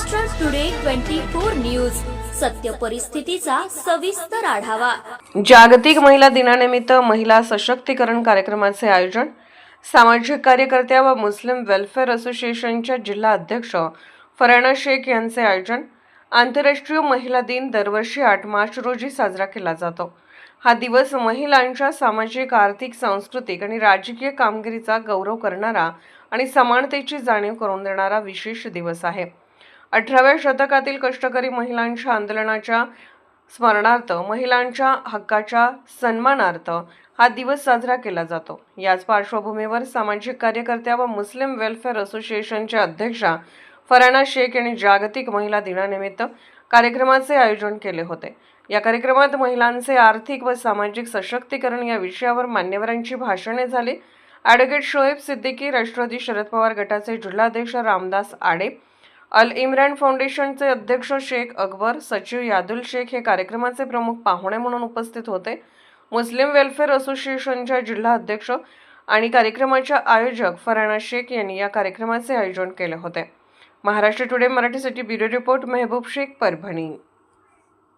Maharashtra today 24 news, सत्य परिस्थितीचा सविस्तर आढावा। जागतिक महिला दिनानिमित्त महिला सशक्तीकरण कार्यक्रमाचे आयोजन। सामाजिक कार्यकर्त्या व मुस्लिम वेलफेअर असोसिएशनच्या जिल्हा अध्यक्ष फराना शेख यांचे आयोजन। आंतरराष्ट्रीय महिला दिन दरवर्षी 8 मार्च रोजी साजरा केला जातो। हा दिवस महिलांच्या सामाजिक, आर्थिक, सांस्कृतिक आणि राजकीय कामगिरीचा गौरव करणारा आणि समानतेची जाणीव करून देणारा विशेष दिवस आहे। 18व्या शतकातील कष्टकरी महिलांच्या आंदोलनाच्या स्मरणार्थ, महिलांच्या हक्काच्या सन्मानार्थ हा दिवस साजरा केला जातो। याच पार्श्वभूमीवर सामाजिक कार्यकर्त्या व मुस्लिम वेलफेअर असोसिएशनच्या अध्यक्षा फराना शेख यांनी जागतिक महिला दिनानिमित्त कार्यक्रमाचे आयोजन केले होते। या कार्यक्रमात महिलांचे आर्थिक व सामाजिक सशक्तीकरण या विषयावर मान्यवरांची भाषणे झाली। ॲडव्होकेट शोएब सिद्दीकी, राष्ट्रवादी शरद पवार गटाचे जिल्हाध्यक्ष रामदास आडे, अल इम्रान फाउंडेशनचे अध्यक्ष शेख अकबर, सचिव यादुल शेख हे कार्यक्रमाचे प्रमुख पाहुणे म्हणून उपस्थित होते। मुस्लिम वेलफेअर असोसिएशनच्या जिल्हा अध्यक्ष आणि कार्यक्रमाच्या आयोजक फराना शेख यांनी या कार्यक्रमाचे आयोजन केले होते। महाराष्ट्र टुडे मराठीसाठी ब्युरो रिपोर्ट, मेहबूब शेख, परभणी।